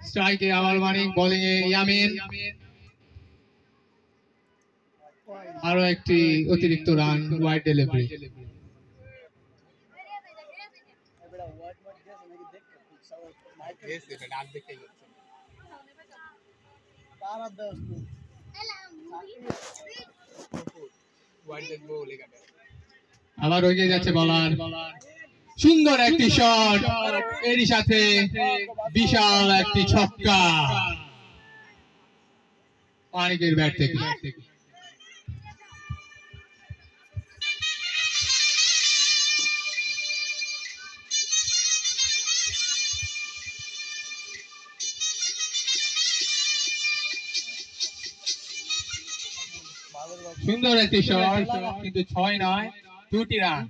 স্ট্রাইকে আবার মানিক, বোলিং এ ইয়ামিন, আরো একটি অতিরিক্ত রান, ওয়াইড ডেলিভারি। আবার এগিয়ে যাচ্ছে বলার, সুন্দর একটি শট, এরই সাথে বিশাল একটি ছক্কা মানিকের ব্যাট থেকে। সুন্দর একটি শট, কিন্তু 6 নয়, 2টি রান।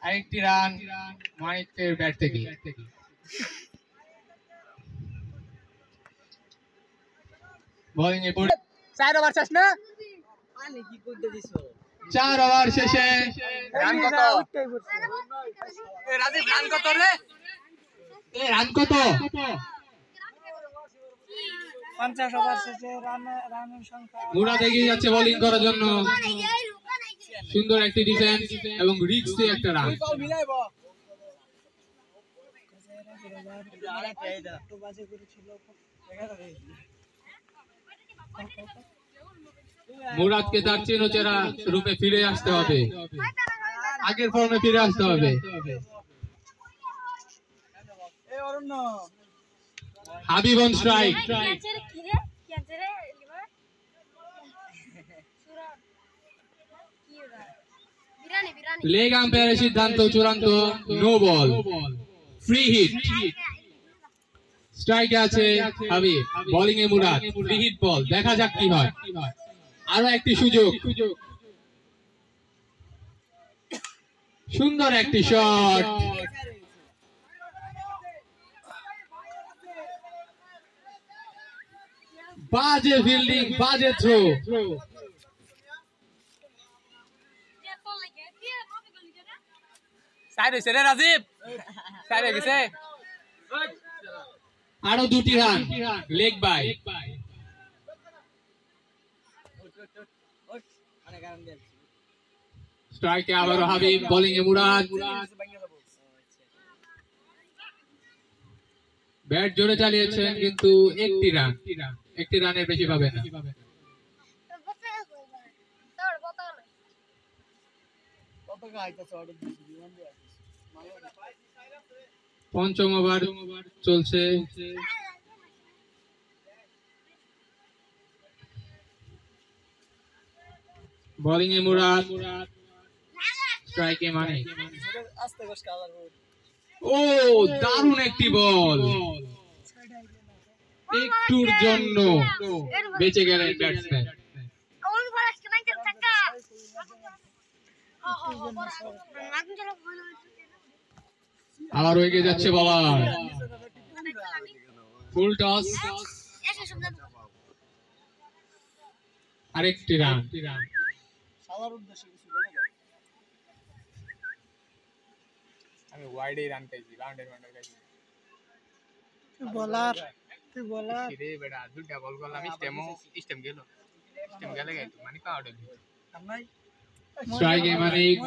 আরেকটি রান মানিকের ব্যাট থেকে। বোলিং এ 4 ওভার শেষ না? 4 ওভার শেষে রান কত? রাজীব রান কত রে? রান কত? 50 ওভার শেষে রানের সংখ্যা। মুরাদ এগিয়ে যাচ্ছে বোলিং করার জন্য, সুন্দর একটি ডিফেন্স এবং রিস্কি একটা রান। মুরাদকে তার চেনা রূপে ফিরে আসতে হবে, আগের ফর্মে ফিরে আসতে হবে। Habib on strike. লেগ আম্পায়ারের সিদ্ধান্ত চূড়ান্ত, নো বল, ফ্রি হিট। স্ট্রাইকে আছে হাবিব, বোলিং এ মুরাদ, ফ্রি হিট বল, দেখা যাক কি হয়। আরো একটি সুযোগ, সুন্দর একটি শট, বাজে ফিল্ডিং, বাজে থ্রো। সাইড হইছে রে রাজীব, সাইড হয়ে গেছে। আরো 2টি রান, লেগ বাই। স্ট্রাইকে আবারও হাবিব, বোলিং এ মুরাদ, ব্যাট জোরে চালিয়েছেন কিন্তু একটি রানের বেশি পাবে না। পঞ্চম ওভার চলছে, বোলিং এ মুরাদ, স্ট্রাইকে মানিক। ও দারুণ একটি বল, একটুর জন্য বেঁচে গেলেন ব্যাটসম্যান। আবার এগিয়ে যাচ্ছে বলার, ফুল টস, আরেকটি রান। আমি ওয়াইডে রান পাইছি, বাউন্ডারি পাইছি। তুই বলার রে বেটা, দুটা বল করলাম, স্টেম গেলে গেল মানে আউট হয়ে গেল। স্ট্রাইকে মানিক,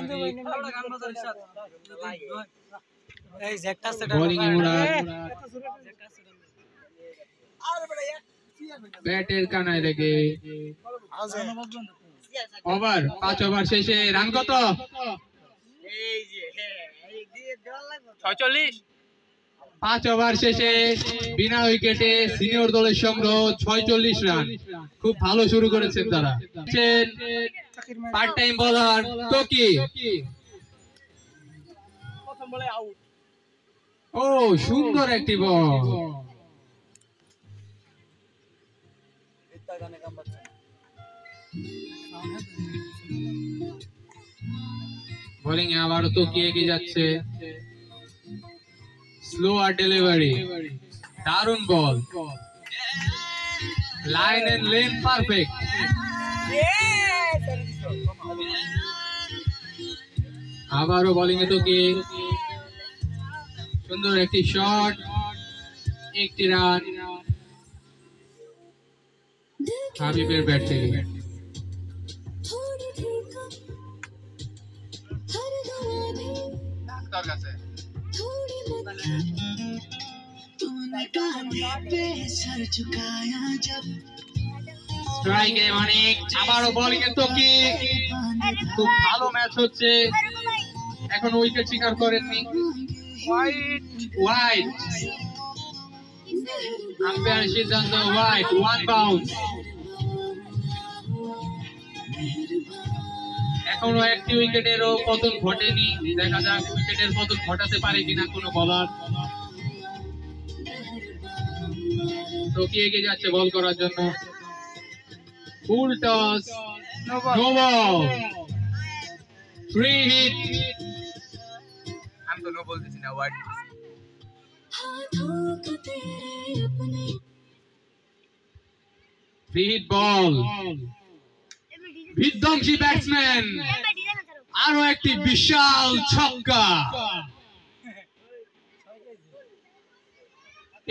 এই জ্যাকটা সেটা বোলিং এ মুরাদ, ব্যাটের কানায় লেগে ওভার, 5 ওভার শেষে রান কত? 46। 5 ওভার শেষে বিনা উইকেটে সিনিয়র দলের সংগ্রহ 46 রান। খুব ভালো শুরু করেছেন তারা। পার্ট টাইম বোলার তোকি, প্রথম বলে আউট। ও সুন্দর একটি বল, বোলিং এ আবারও তোকি এগিয়ে যাচ্ছে, স্লো আর ডেলিভারি। দারুণ বল, লাইন এন্ড লেন পারফেক্ট। আবারও বোলিং এ তোকে, সুন্দর একটি শট, একটি রান হাবিবের ব্যাট থেকে। তোর কাছে স্ট্রাইকে অনেক, আবারও বোলিং এ তোকে, খুব ভালো ম্যাচ হচ্ছে। এখন উইকেট শিকার করেননি, ওয়াইড, আম্পায়ার সিদ্ধান্ত ওয়াইড, 1 বাউন্স। এখনো একটি উইকেটেরও পতন ঘটেনি, দেখা যাক উইকেটের পতন ঘটাতে পারে কিনা কোনো বলার। তোকে এগিয়ে যাচ্ছে বল করার জন্য, full toss, no ball, 3 hit. আমি তো নো বলতেছি না, ওয়ার্ড 3 হিট বল, বিধ্বংসী ব্যাটসম্যান, আরো একটি বিশাল ছক্কা।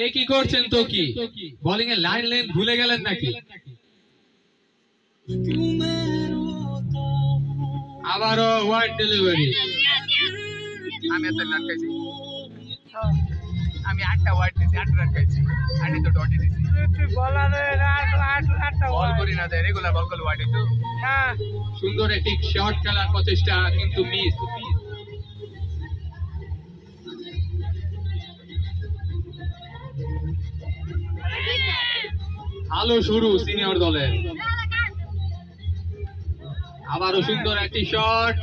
এ কি করছেন তো, কি বোলিং এ লাইন লেন ভুলে গেলেন নাকি? আবারও ওয়াইড ডেলিভারি। আমি এত রান খাইছি, আমি 8টা ওয়ার্ড দিয়েছি, 8 রান খাইছি, 8 তো ডটই দিয়েছি। বল করি না, রেগুলার বল করলে ওয়ার্ড তো না। সুন্দর একটি শট খেলার প্রচেষ্টা, কিন্তু মিস। ভালো শুরু সিনিয়র দলের, আবারও সুন্দর একটি শট,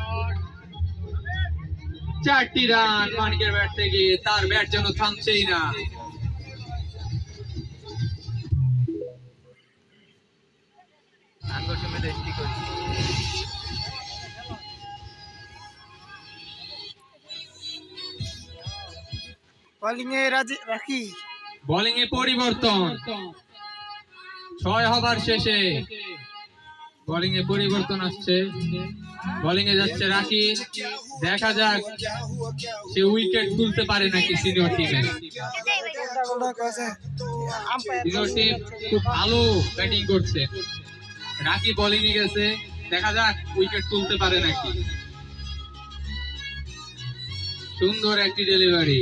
4টি রান মানিকের ব্যাট থেকে। তার ব্যাট যেন থামছেই না। আঙ্গুর সময় দেশটি করি বোলিং এ রাখি, বোলিং এ পরিবর্তন, 6 ওভার শেষে বোলিং এ পরিবর্তন আসছে। বোলিং এ যাচ্ছে রাকি, দেখা যাক সে উইকেট তুলতে পারে নাকি সিনিয়র টিমে। সিনিয়র টিম খুব ভালো ব্যাটিং করছে, রাকি বোলিং এ গেছে, দেখা যাক উইকেট তুলতে পারে নাকি। সুন্দর একটি delivery,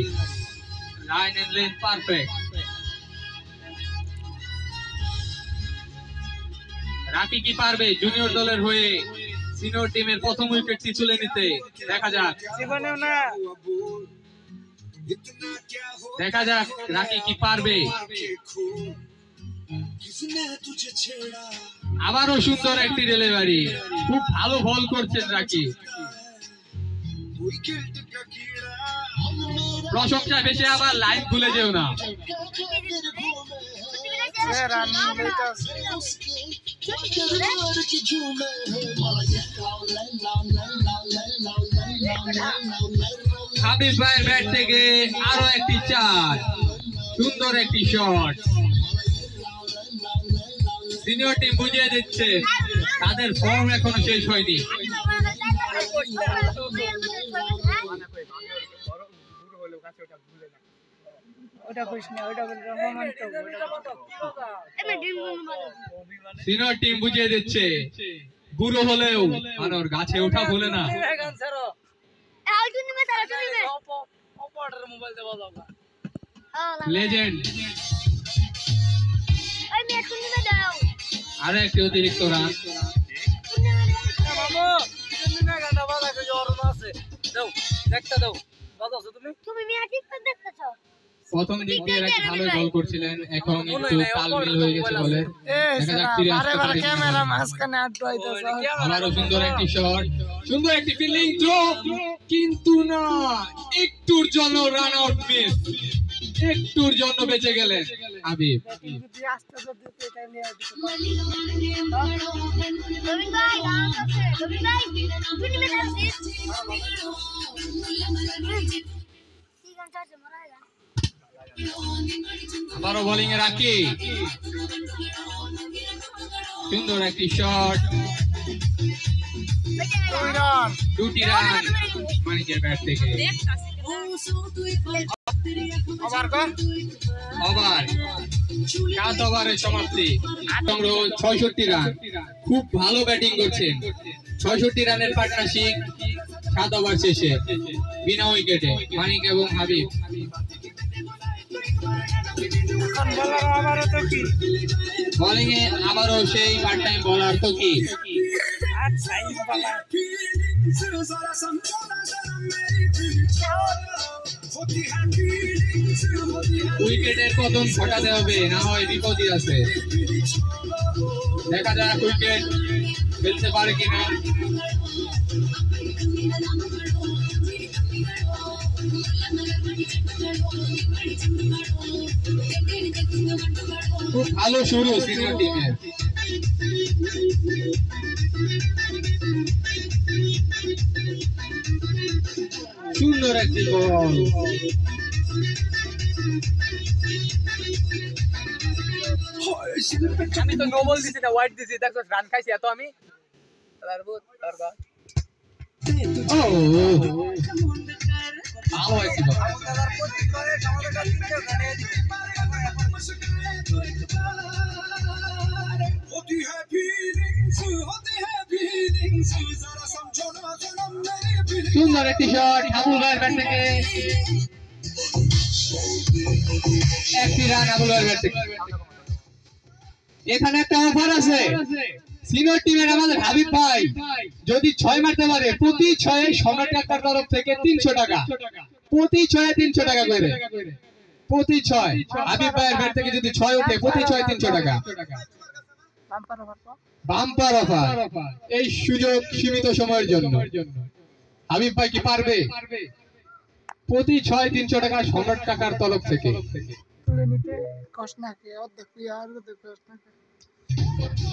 line and length perfect. রাকি কি পারবে জুনিয়র দলের হয়ে সিনিয়র টিমের প্রথম উইকেটটি তুলে নিতে? দেখা যাক, দেখা যাক রাকি কি পারবে। আবারও সুন্দর একটি ডেলিভারি, খুব ভালো বল করছেন রাকি। প্রশংসা বেশি, আবার লাইন ভুলে যেও না। হাবিব ভাইয়ের ব্যাট থেকে আরো একটি 4, সুন্দর একটি শট। সিনিয়র টিম বুঝিয়ে দিচ্ছে তাদের ফর্ম এখনো শেষ হয়নি। সিনিয়র টিম বুঝিয়ে দিচ্ছে বুড়ো হলেও মানুষ গাছে ওঠা ভুলে না। লেজেন্ড, আরো একটি অতিরিক্ত রান। প্রথম দিক দিয়ে রাকি ভালো গোল করছিলেন, এখন একটু তালমিল হয়ে গেছে বলে দেখা যাক ফিরে আসতে পারে। আবারও সুন্দর একটি শট, সুন্দর একটি ফিল্ডিং থ্রো, কিন্তু না, একটুর জন্য রান আউট মিস, একটুর জন্য বেঁচে গেলেন হাবিব। আবারও বোলিং এ রাখি, সুন্দর একটি শট, 2 রান। 2টি রান মানিকের ব্যাট থেকে। ওভার কর। ওভার 7 ওভারে সমাপ্তি, সংগ্রহ 66 রান। খুব ভালো ব্যাটিং করছেন, 66 রানের পার্টনারশিপ 7 ওভার শেষে বিনা উইকেটে মানিক এবং হাবিব। এখন বলার আবারও তো কি বোলিং এ আবারও সেই পার্ট টাইম বোলার তো কি আচ্ছা এই বলার উইকেটের পতন ঘটাতে হবে, না হয় বিপদই আছে। দেখা যাক উইকেট ফেলতে পারে কিনা। খুব ভালো শুরু সিনিয়র টিমের। সুন্দর একটি বল, আমি তো নো বল দিছি না, হোয়াইট দিছি, দেখো রান খাইছি এত আমি। ও ভালো হয়েছে বল। সুন্দর একটি শট আবুল ভাইয়ের ব্যাট থেকে, একটি রান আবুল ভাইয়ের ব্যাট থেকে। এখানে একটা অফার আছে সিনিয়র টিমের আমাদের হাবিব ভাই, যদি 6 মারতে পারে প্রতি 6 সম্রাট কাকার তরফ থেকে 300 টাকা, প্রতি 6 300 টাকা করে, প্রতি 6 হাবিব ভাইয়ের ব্যাট থেকে যদি 6 ওঠে প্রতি 6 300 টাকা বাম্পার অফার। এই সুযোগ সীমিত সময়ের জন্য। হাবিব ভাই কি পারবে? প্রতি 6 300 টাকা সম্রাট কাকার তরফ থেকে।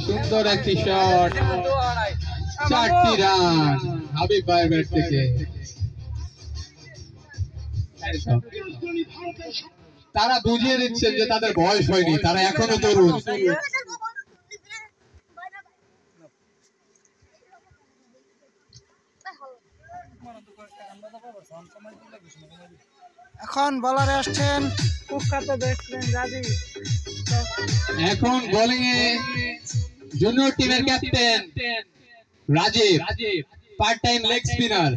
সুন্দর একটি শট, 4টি রান হাবিব ভাইয়ের ব্যাট থেকে। তারা বুঝিয়ে দিচ্ছেন যে তাদের বয়স হয়নি, তারা এখনো তরুণ। এখন বলারে আসছেন কুখ্যাত ব্যাটসম্যান রাজীব। এখন বোলিং এ জুনিয়র টিমের captain Rajiv, part time leg spinner.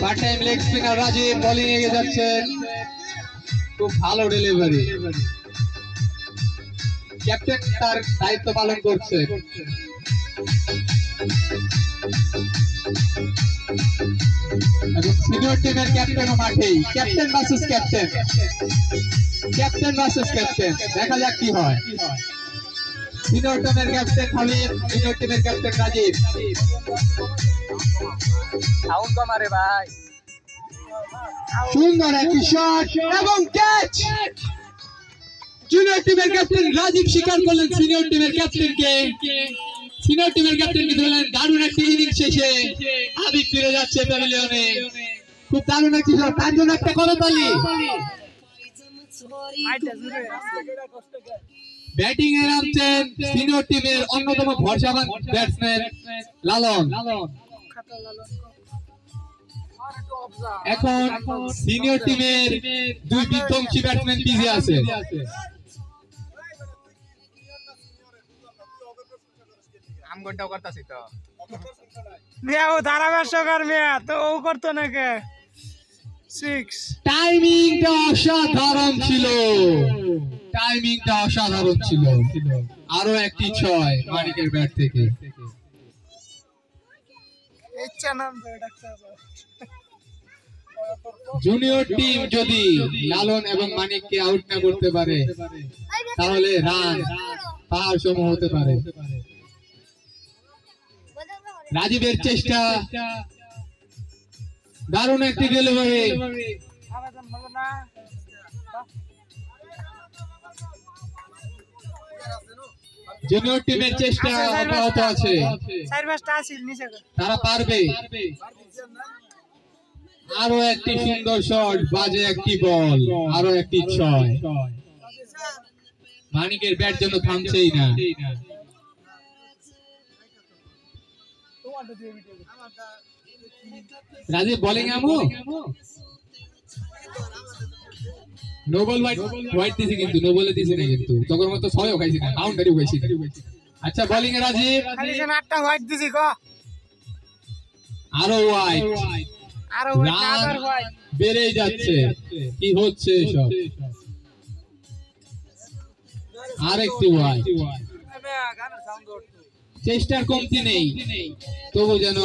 Part time leg spinner Rajiv bowling এ যাচ্ছেন, খুব ভালো ডেলিভারি। ক্যাপ্টেন তার দায়িত্ব পালন করছে। এবং সিনিয়র টিমের ক্যাপ্টেনও মাঠেই, captain versus captain, captain versus captain. দেখা যাক কি হয়। সিনিয়র টিমের ক্যাপ্টেন হাবিব, সিনিয়র টিমের ক্যাপ্টেন রাজীব। সাউন্ড কম আরে ভাই। সুন্দর একটি শট এবং ক্যাচ। জুনিয়র টিমের ক্যাপ্টেন রাজীব স্বীকার করলেন সিনিয়র টিমের ক্যাপ্টেনকে, সিনিয়র টিমের ক্যাপ্টেনকে ধরলেন। দারুণ একটি ইনিংস শেষে হাবিব ফিরে যাচ্ছে প্যাভিলিয়নে। খুব দারুণ একটি শট, তার জন্য একটা করতালি। ব্যাটিং এ নামছেন সিনিয়র টিমের অন্যতম ভরসাবান ব্যাটসম্যান লালন। এখন সিনিয়র টিমের 2 বিধ্বংসী ব্যাটসম্যান পিছে আছে। আমগনটাও করতাছি তো। মিয়া ও ধারাভাষ্যকার মিয়া তো ও করতো নাকি 6। টাইমিংটা অসাধারণ ছিল, টাইমিংটা অসাধারণ ছিল। আরো একটি 6 মানিকের ব্যাট থেকে। ইচ্ছা নাম ধরে ডাক্তার। জুনিয়র টিম যদি লালন এবং মানিককে আউট না করতে পারে তাহলে রান পাওয়ার সময় হতে পারে। রাজীবের চেষ্টা, দারুণ একটি ডেলিভারি। জুনিয়র টিমের চেষ্টা অব্যাহত আছে, তারা পারবে। আরো একটি সুন্দর শট, বাজে একটি বল, আরো একটি 6। মানিকের ব্যাট যেন থামছেই না। রাজীব বোলিং আমু নো বল হোয়াইট দিছে, কিন্তু নো বলে দিছে না, কিন্তু তখন মতো 6ও খাইছি না, বাউন্ডারিও খাইছি না। আচ্ছা বোলিং এ রাজীব খালি সে 8টা হোয়াইট দিছি গো, আরো হোয়াইট, আরো রান হোয়াইট বেড়েই যাচ্ছে। কি হচ্ছে এসব? আরেকটি হোয়াইট। চেষ্টার কমতি নেই, তবু যেন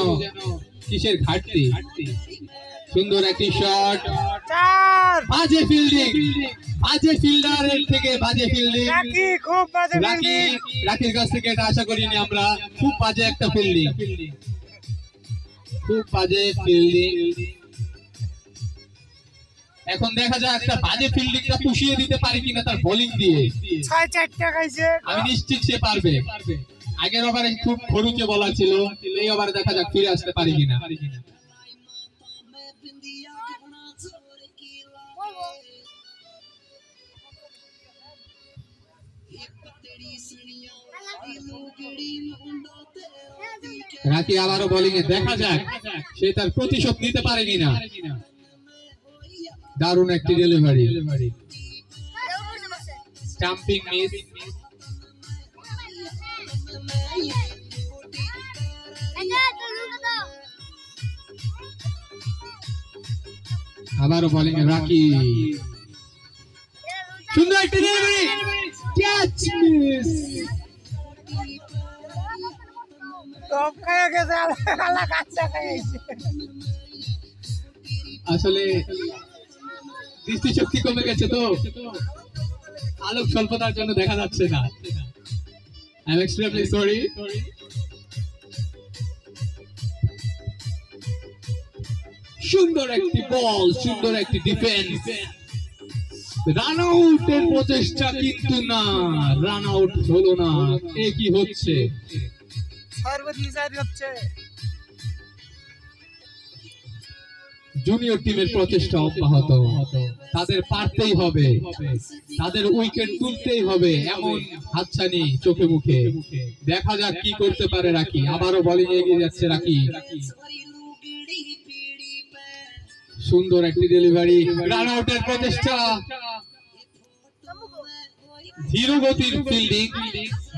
কিসের ঘাটতি। সুন্দর একটি শট, 4 বাজে ফিল্ডিং, বাজে ফিল্ডারের থেকে বাজে ফিল্ডিং। রাকি খুব বাজে ফিল্ডিং, রাকির কাছ থেকে এটা আশা করিনি আমরা। খুব বাজে একটা ফিল্ডিং, খুব বাজে ফিল্ডিং। এখন দেখা যায় একটা বাজে ফিল্ডিংটা পুষিয়ে দিতে পারে কিনা তার বোলিং দিয়ে। 6-4টা খাইছে, আমি নিশ্চিত সে পারবে। আগের ওভারে খুব খরুচে বলা ছিল, এই ওভারে দেখা যাক ফিরে আসতে পারি কিনা। রাকি আবারও বোলিং এ, দেখা যাক সে তার প্রতিশোধ নিতে পারে কিনা। দারুণ একটি ডেলিভারি, স্টাম্পিং মিস। আবারও বোলিং এ রাকি, সুন্দর একটি ডেলিভারি, ক্যাচ মিস। টপ খায় গেছে, আলা কাঁচা খাইছে। আসলে দৃষ্টিশক্তি কমে গেছে তো, আলোক স্বল্পতার জন্য দেখা যাচ্ছে না। I am extremely sorry. সুন্দর একটি বল, সুন্দর একটি ডিফেন্স। রান আউটের প্রচেষ্টা, কিন্তু না, রান আউট হলো না। এ কি হচ্ছে? জুনিয়র টিমের প্রচেষ্টা অব্যাহত, তাদের পারতেই হবে, তাদের উইকেট তুলতেই হবে, এমন হাতছানি চোখে মুখে। দেখা যাক কি করতে পারে রাকি। আবারও বোলিং এগিয়ে যাচ্ছে রাকি, সুন্দর একটি ডেলিভারি, রান আউটের প্রচেষ্টা। ধীরগতির ফিল্ডিং,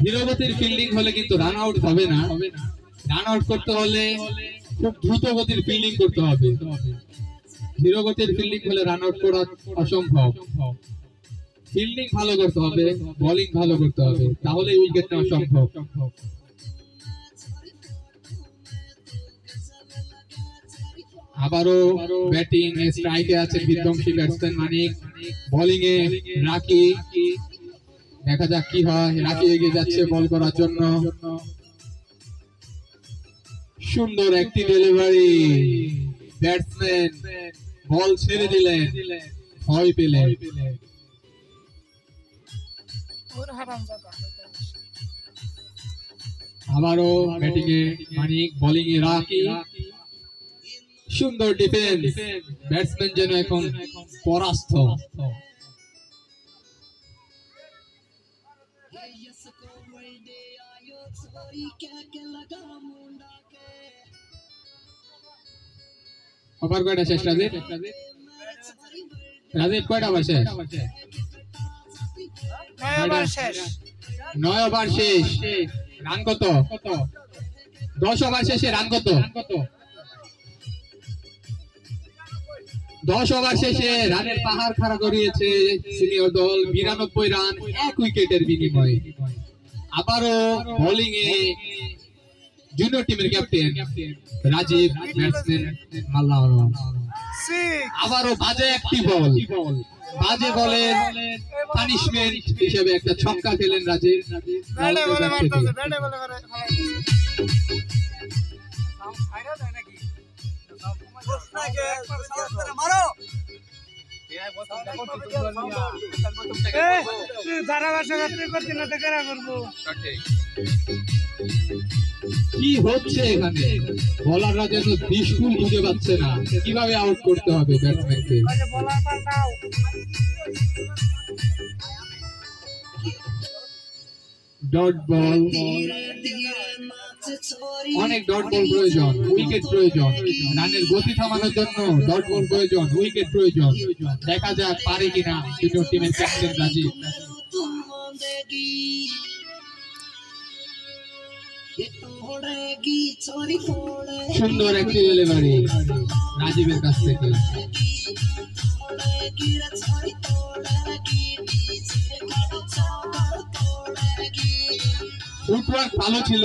ধীরগতির ফিল্ডিং হলে কিন্তু রান আউট হবে না। রান আউট করতে হলে খুব দ্রুত গতির ফিল্ডিং করতে হবে। ধীরগতির ফিল্ডিং হলে রান আউট করা অসম্ভব। ফিল্ডিং ভালো করতে হবে, বোলিং ভালো করতে হবে, তাহলে উইকেট নেওয়া সম্ভব। আবারও ব্যাটিং স্ট্রাইকে আছে বিধ্বংসী ব্যাটসম্যান মানিক, বোলিং এ রাকি। দেখা যাক কি হয়। রাকি এগিয়ে যাচ্ছে বল করার জন্য, সুন্দর একটি ডেলিভারি। ব্যাটসম্যান বল ছেড়ে দিলেন, ভয় পেলেন। আবারও ব্যাটিং এ মানিক, বোলিং এ রাকি। সুন্দর ডিফেন্স, ব্যাটসম্যান যেন এখন পরাস্ত। ওভার কয়টা শেষ রাজীব? রাজীব কয়টা ওভার শেষ? 9 ওভার শেষ। রান কত? 10 ওভার শেষে রান কত? 10 ওভার শেষে রানের পাহাড় খাড়া করিয়েছে সিনিয়র দল, 92 রান 1 উইকেটের বিনিময়ে। আবারও বোলিং এ জুনিয়র টিমের ক্যাপ্টেন রাজীব, ব্যাটসম্যান মাল্লাওয়ান। আবারও বাজে একটি বল, বাজে বলের পানিশমেন্ট হিসেবে একটা ছক্কা খেলেন রাজীব। ধারাভাষ্য করতে না তো কেনা করবো। কি হচ্ছে এখানে? বলাররা যেন বিস্কুল খুঁজে পাচ্ছে না, কিভাবে আউট করতে হবে ব্যাটসম্যানকে। ডট বল, অনেক ডট বল প্রয়োজন, উইকেট প্রয়োজন, রানের গতি থামানোর জন্য ডট বল প্রয়োজন, উইকেট প্রয়োজন। দেখা যাক পারে কিনা জুনিয়র টিমের ক্যাপ্টেন রাজীব। সুন্দর একটি ডেলিভারি রাজীবের কাছ থেকে। ফুটওয়ার্ক ভালো ছিল,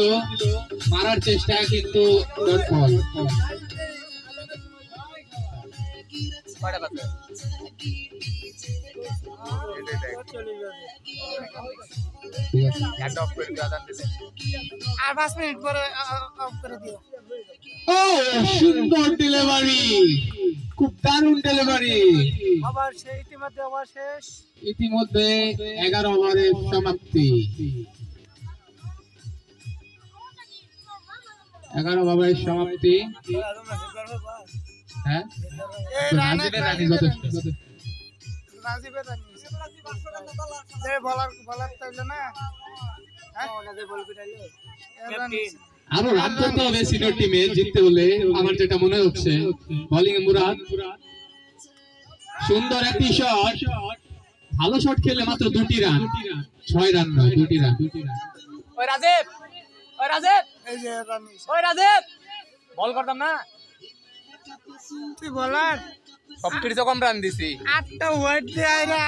মারার চেষ্টা, কিন্তু ডট বল। আর 5 মিনিট পরে অফ করে দিও। ও সুন্দর ডেলিভারি, খুব দারুণ ডেলিভারি। আবার ইতিমধ্যে ওভার শেষ। ইতিমধ্যে 11 ওভারের সমাপ্তি। 11 ওভারের সমাপ্তি। হ্যাঁ, রাজীবের রানি যথেষ্ট। রাজীবের রানি যে বলার তাইলো না, হ্যাঁ ওনাদের বল পিটাইলো। আরো রান করতে হবে সিনিয়র টিমে জিততে হলে, আমার যেটা মনে হচ্ছে। বোলিং এ মুরাদ, সুন্দর একটি শট, ভালো শট খেলে মাত্র 2টি রান, 6 রান নয়, 2টি রান। ওই রাজীব, ওই রাজীব, এই যে রানি, ওই রাজীব, বল করতাম না। তুই বলার সবকিছু কম রান দিছি, 8টা ওয়াইড দিয়ে আইরা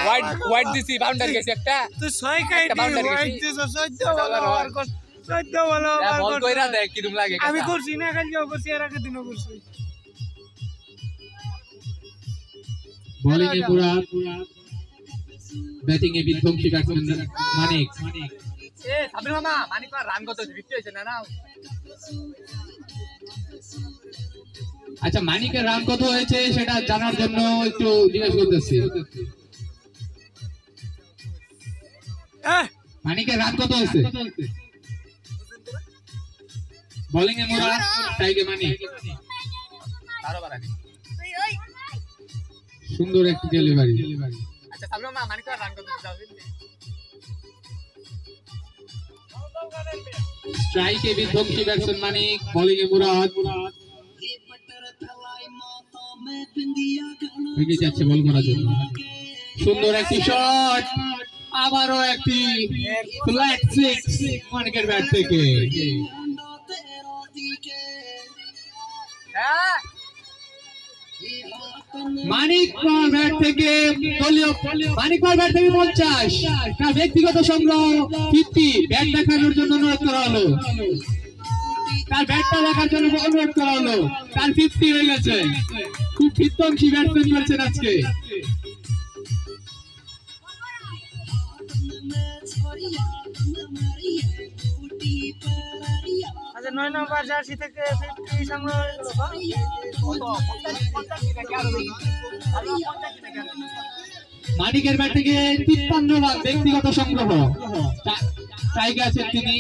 ওয়াইড দিছি, বাউন্ডারি গেছি একটা। তুই 6 কাইটি ওয়াইড দিছস, 14 বল ওভার কর, 14 বল ওভার বল কর। কইরা দেখ কিরম লাগে। আমি করছি না, কালকেও করছি, এর আগের দিনও করছি। বোলিং এ মুরাদ, ব্যাটিং এ বিধ্বংসী ব্যাটসম্যান মানিক। এ সাবির মামা, মানিক রান কত জিততে হইছে না? না আচ্ছা, মানিকের রান কত হয়েছে সেটা জানার জন্য একটু জিজ্ঞেস করতেছি। মানিকের রান কত হয়েছে? বোলিং এ মুরাদ, স্ট্রাইকে মানিক। সুন্দর একটি ডেলিভারি। আচ্ছা সাবির মামা, মানিক রান কত যাবে? স্ট্রাইকে বিধ্বংসী ব্যাটসম্যান মানিক, বোলিং এ মুরাদ। এগিয়ে যাচ্ছে বল করার জন্য। সুন্দর একটি শট, আবারও একটি ফ্ল্যাট সিক্স মানিকের ব্যাট থেকে। মানিক ব্যাট থেকে দলীয়, মানিক ব্যাট থেকে 50, তার ব্যক্তিগত সংগ্রহ 50। ব্যাট দেখানোর জন্য অনুরোধ করা হলো, তার ব্যাটটা দেখার জন্য অনুরোধ করা হলো। তার 50 হয়ে গেছে। খুব বিধ্বংসী ব্যাটসম্যান করেছেন আজকে। আচ্ছা 9 নম্বর জার্সি থেকে 50 সংগ্রহ হয়ে গেল। মানিকের ব্যাট থেকে 53 রান ব্যক্তিগত সংগ্রহ। টাইগার আছেন তিনি।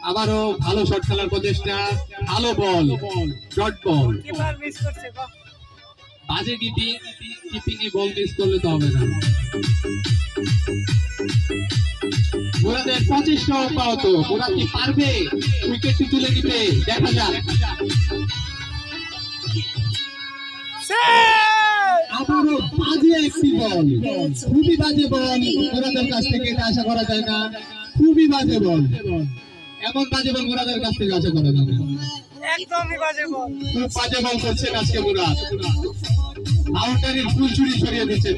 আবারও ভালো শট খেলার প্রচেষ্টা, ভালো বল, শর্ট বল। কিপার মিস করছে গো। বাজে কিপিং এ বল মিস করলে তো হবে না। মুরাদের 25টা আউট। মুরাদ কি পারবে উইকেটটি তুলে নিতে? দেখা যাক। আবারও বাজে একটি বল, খুবই বাজে বল। মুরাদের কাছ থেকে এটা আশা করা যায় না, খুবই বাজে বল। এমন বাজে বল মুরাদের কাছ থেকে আশা করা যায় না। একদমই বাজে বল, খুব বাজে বল করছেন আজকে মুরাদ। বাউন্ডারির ফুল ছুরি ছড়িয়ে দিচ্ছেন।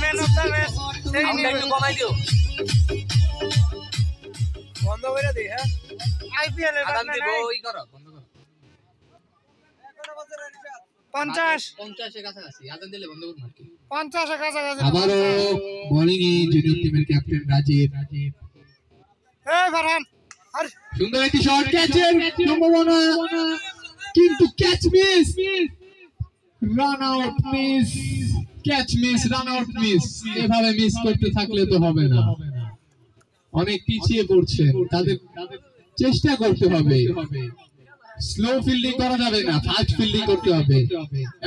ম্যান অফ দ্য ম্যাচ একটু কমাই দিও, বন্ধ করে দিই। হ্যাঁ, আইপিএল এর আদান বাজনা দিব, নাই। ওই করো, বন্ধ করো। 50 50 এর কাছাকাছি আদান দিলে বন্ধ করুন আর কি। 50 এর কাছাকাছি। আবারও বোলিং এ জুনিয়র টিমের ক্যাপ্টেন রাজীব। এই ফারহান, আর সুন্দর একটি শট, ক্যাচের সম্ভাবনা, কিন্তু catch miss. Run out miss, catch miss, run out miss. এভাবে মিস করতে থাকলে তো হবে না। অনেক পিছিয়ে পড়ছেন, তাদের চেষ্টা করতে হবে। স্লো ফিল্ডিং করা যাবে না, ফাস্ট ফিল্ডিং করতে হবে,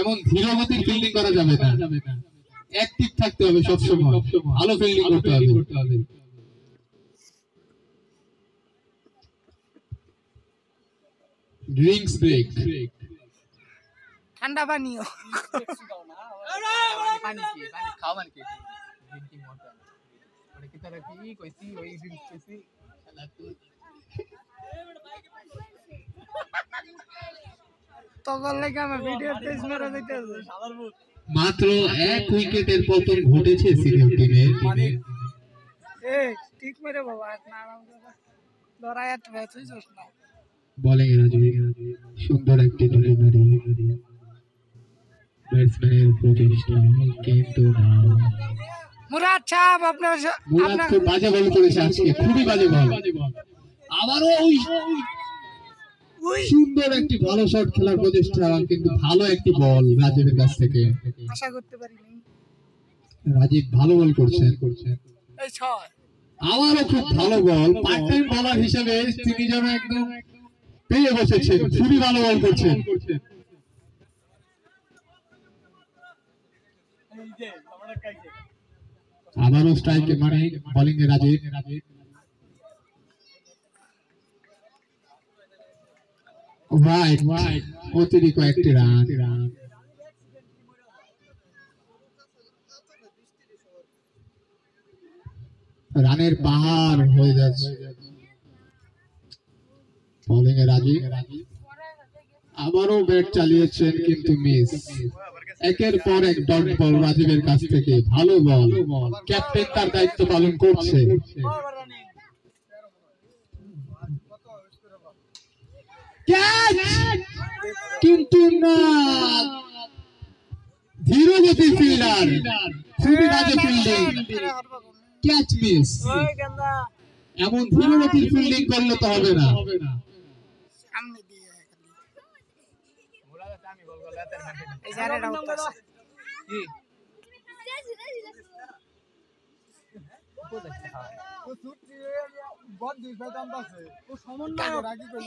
এমন ধীরগতির ফিল্ডিং করা যাবে না, অ্যাক্টিভ থাকতে হবে সবসময়, ভালো ফিল্ডিং করতে হবে। ড্রিঙ্কস ব্রেক, ঠান্ডা পানীয় পানি কি পানি খাওয়ান কি ড্রিঙ্কিং ওয়াটার মানে কি তারা কি কইছি ওই ড্রিঙ্কস কইছি তখন লাগে আমার ভিডিও পেজ মেরে দিতেছে। মাত্র 1 উইকেটের পতন ঘটেছে সিনিয়র টিমের। এই ঠিক মেরে বাবা না আরাম করে লড়াই এত ম্যাচ হইছে না। বোলিং রাজু সুন্দর একটি ডেলিভারি, ব্যাটসম্যানের প্রচেষ্টা কিন্তু না। মুরাদ সাহেব আপনার মুরাদ খুব বাজে বল করেছে আজকে, খুবই বাজে বল। আবারও ওই সুন্দর একটি ভালো শট খেলার প্রচেষ্টা, কিন্তু ভালো একটি বল রাজীবের কাছ থেকে। আশা করতে পারিনি রাজীব ভালো বল করছেন। এই ছয় আবারও খুব ভালো বল, পার্ট টাইম বলার হিসেবে তিনি যেন একদম পেয়ে বসেছেন, খুবই ভালো বল করছেন। আবারও স্ট্রাইকে মানে বোলিং এ রাজীব। রাইট, অতিরিক্ত একটি রান। রানের পাহাড় হয়ে যাচ্ছে বোলিং এ রাজীব। আবারও ব্যাট চালিয়েছেন কিন্তু মিস। একের পর এক ডট বল রাজীবের কাছ থেকে, ভালো বল, ক্যাপ্টেন তার দায়িত্ব পালন করছে। কিন্তু না, ধীরগতির ফিল্ডার, খুবই বাজে ফিল্ডিং, ক্যাচ মিস। এমন ধীরগতির ফিল্ডিং করলে তো হবে না। সামনে দিয়ে এই জায়গাটা উঠতেছে কি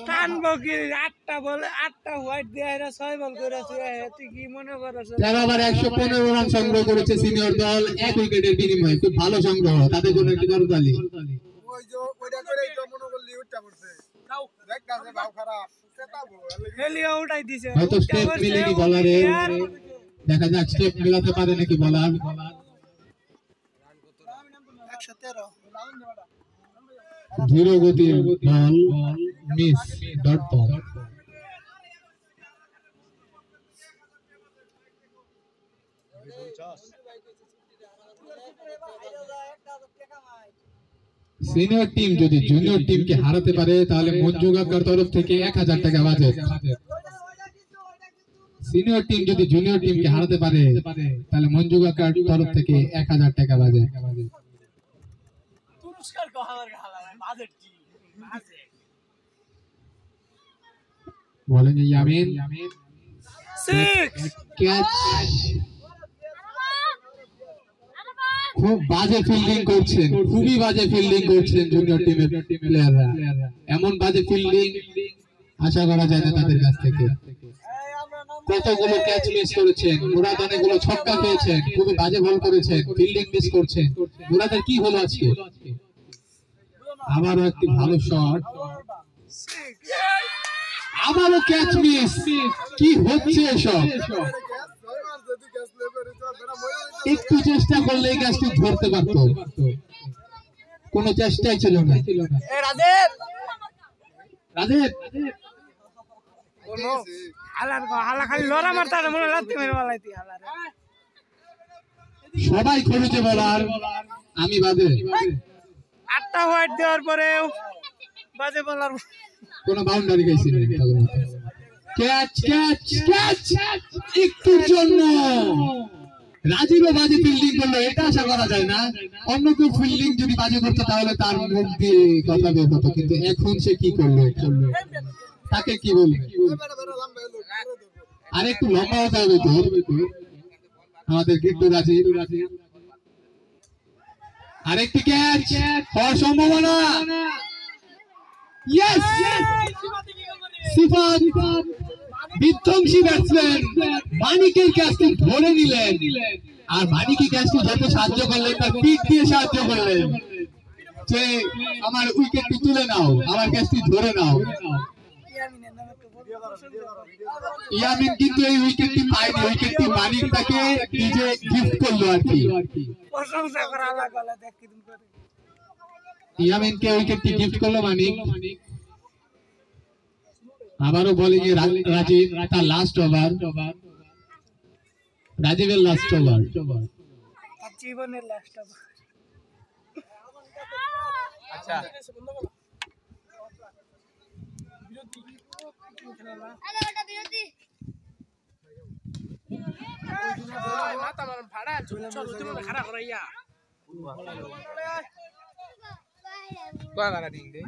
টানবো কি 8টা বলে 8টা হোয়াইট দিয়ে এরা 6 বল করেছে। তুই কি মনে করছ? 13 ওভারে 115 রান সংগ্রহ করেছে সিনিয়র দল 1 উইকেটের বিনিময়ে। খুব ভালো সংগ্রহ, তাদের জন্য একটি করতালি। ওই যে ওইটা করে তো মনে করলি উঠটা পড়ছে খাও দেখ কাছে ভাও খারাপ সেটাবো হেলিও উঠাই দিছে। হয়তো স্টেপ মিলেনি বলারে, দেখা যাক স্টেপ মেলাতে পারে নাকি বলার। 113 ধীরগতির ball miss, dot ball. Senior team যদি জুনিয়র টিমকে হারাতে পারে তাহলে মঞ্জুগাকার তরফ থেকে 1000 টাকা বাজেট। সিনিয়র টিম যদি জুনিয়র টিমকে হারাতে পারে তাহলে মঞ্জুগাকার তরফ থেকে 1000 টাকা বাজেট। পুরস্কার কহার গালা বাজেট কি বলেন ইয়ামিন, সিক্স ক্যাচ। খুব বাজে ফিল্ডিং করছেন, খুবই বাজে ফিল্ডিং করছেন জুনিয়র টিমের প্লেয়াররা। এমন বাজে ফিল্ডিং আশা করা যায় না তাদের কাছ থেকে। কতগুলো ক্যাচ মিস করেছেন মুরাদ, অনেকগুলো ছক্কা খেয়েছেন, খুবই বাজে বল করেছেন, ফিল্ডিং মিস করছেন। মুরাদের কি হলো আজকে? আবারও একটি ভালো শট, আবারও ক্যাচ মিস। কি হচ্ছে এসব? একটু চেষ্টা করলে এই ক্যাচটি ধরতে পারত, কোনো চেষ্টাই ছিল না। রাজীব হালা খালি লড়া মারতে মনে লাগতে মেরে বলাইতি হালারে। সবাই খরুচে বলার, আমি বাদে। 8টা হোয়াইট দেওয়ার পরেও বাজে বলার কোনো বাউন্ডারি খাইছিলেন। ক্যাচ ক্যাচ ক্যাচ, একটুর জন্য রাজীবও বাজে ফিল্ডিং করলো, এটা আশা করা যায় না। অন্য কেউ ফিল্ডিং যদি বাজে করতো তাহলে তার মুখ দিয়ে কথা বের হতো, কিন্তু এখন সে কি করলো? তাকে কি বলবে? আর একটু লম্বা হতে হবে তো আমাদের কিন্তু রাজীব। আরেকটি ক্যাচ হওয়ার সম্ভাবনা। ইয়েস, সিফাত বিধ্বংসী ব্যাটসম্যান মানিকের ক্যাচটি ধরে নিলেন, আর মানিকি ক্যাচটি ধরতে সাহায্য করলেন, তার পিঠ দিয়ে সাহায্য করলেন যে আমার উইকেটটি তুলে নাও, আমার ক্যাচটি ধরে নাও। ইয়ামিন কিন্তু এই উইকেটটি পায়নি, উইকেটটি মানিক তাকে নিজে গিফট করলো আর কি। ইয়ামিনকে উইকেটটি গিফট করলো মানিক। আবারও বোলিং এ রাজীব, তার লাস্ট ওভার, রাজীবের লাস্ট ওভার, জীবনের লাস্ট ওভার। আচ্ছা বাগারা দিন দে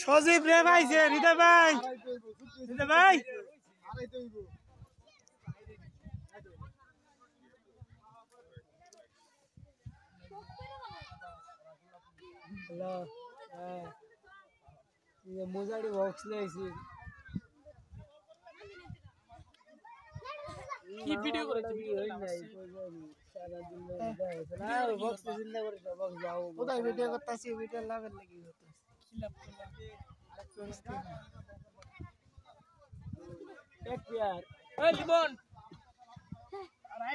সজীব রে ভাই, হৃদয় ভাই, হৃদয় ভাই মোজাড়ি বক্স লাইছি কি ভিডিও করেছে, ভিডিও নাই সারা দিন না বক্স চিন্তা করে বক্স যাও কোথায় ভিডিও করতেছি, ভিডিও লাগার লাগি হতো এক প্লেয়ার এই জীবন আর আই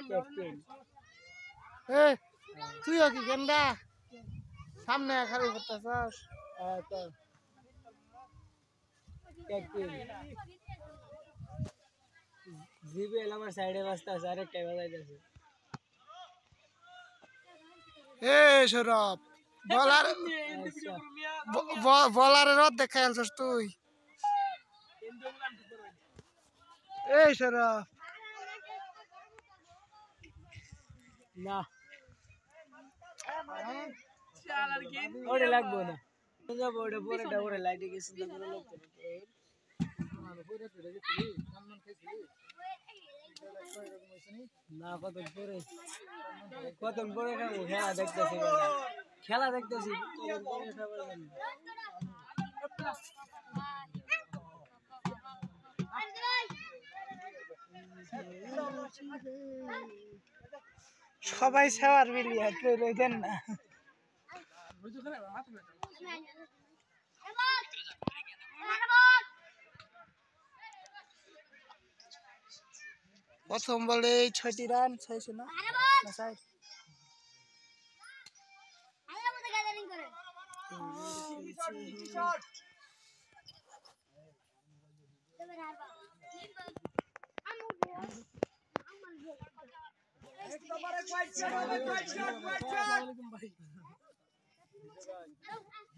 তুই কি গেন্দা সামনে খালি করতেছস তো জিবেল আমার সাইডে বসতাছে, আরেকটা বাজাইতেছে। এ শরব বলার বলারের রদ দেখাইলছস তুই। এই শরব না ওরে লাগবো না, ওটা পরেটা ওরে লাইটে গেছে না কতক্ষণ পরে খাবো, খেলা দেখতেছি, খেলা দেখতেছি সবাই সেবার বিলিয়া কেউ দেন না। প্রথম বলে 6টি রান, 6 না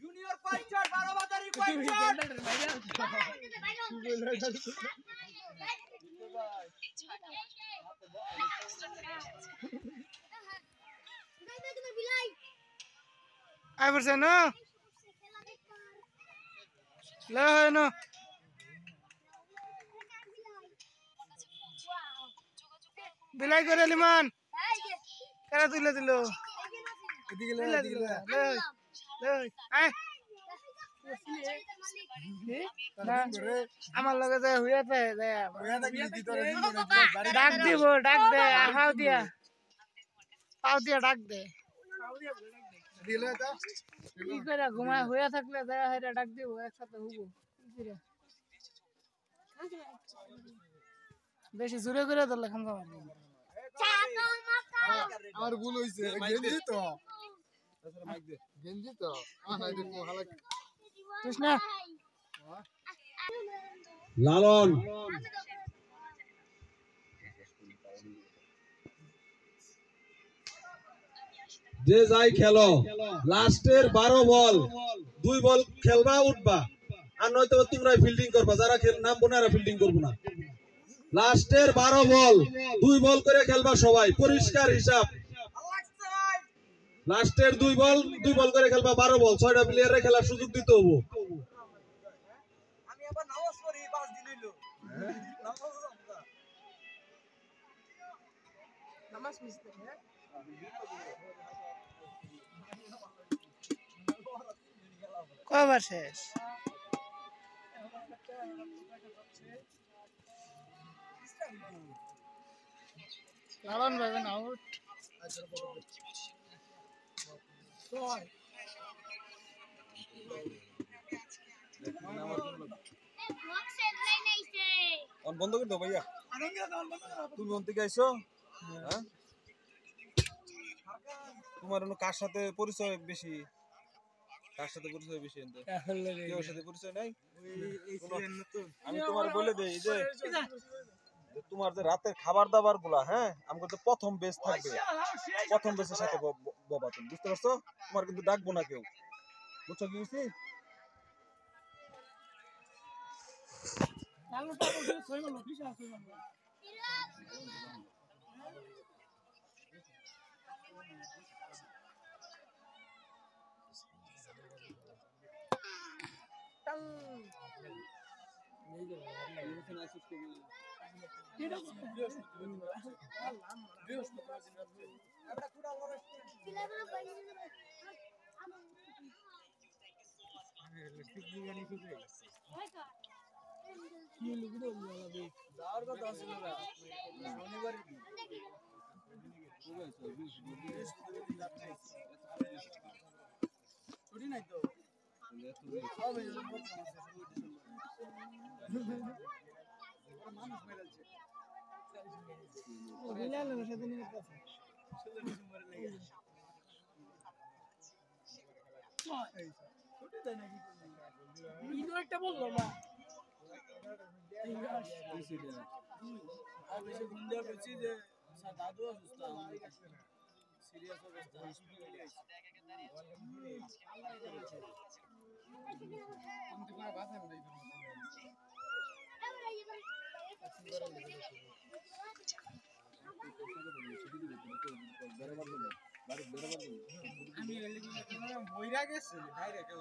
জুনিয়র পাইচার 12 বাজারি পাইচার আই বলছে না লে না বিলাই করে লিমান কেন তুলে দিল এদিকে লে লে আয় আমার লগে যায় হইয়া যায় ডাক দিব, ডাক দে পাও দিয়া ডাক দে কি করে ঘুমায় হইয়া থাকলে যায় হেরে ডাক দিব, একসাথে হবো বেশি জোরে করে ধরলে খান আমার ভুল হইছে, গেঞ্জি তো কৃষ্ণা লালন যে যাই খেলো, লাস্টের 12 বল 2 বল খেলবা উঠবা, আর নয়তো তোমরা ফিল্ডিং করবা, যারা নামবো না এরা ফিল্ডিং করবো না। লাস্টের 12 বল 2 বল করে খেলবা সবাই, পরিষ্কার হিসাব। লাস্টের 2 বল করে খেলবা, 12 বল, 6টা প্লেয়ারে খেলার সুযোগ দিতে হবে। আমি আবার নামাজ পড়ি 5 দিন হইলো নামাজ মিস করি হ্যাঁ কয়বার শেষ লালন ভাবেন আউট বন্ধ করে দাও ভাইয়া তুমি কোন থেকে আইছো হ্যাঁ তোমার কার সাথে পরিচয় বেশি কেউ সাথে পরিচয় নাই আমি তোমার বলে দেই যে তোমার যে রাতের খাবার দাবার গুলা হ্যাঁ আমাকে তো প্রথম বেচ থাকবে প্রথম বেচের সাথে বাবা তুমি বুঝতে পারছো তোমার কিন্তু ডাকবো না কেউ বুঝছো কি হইছে আমি বইরা গেছে ডাইরেক্ট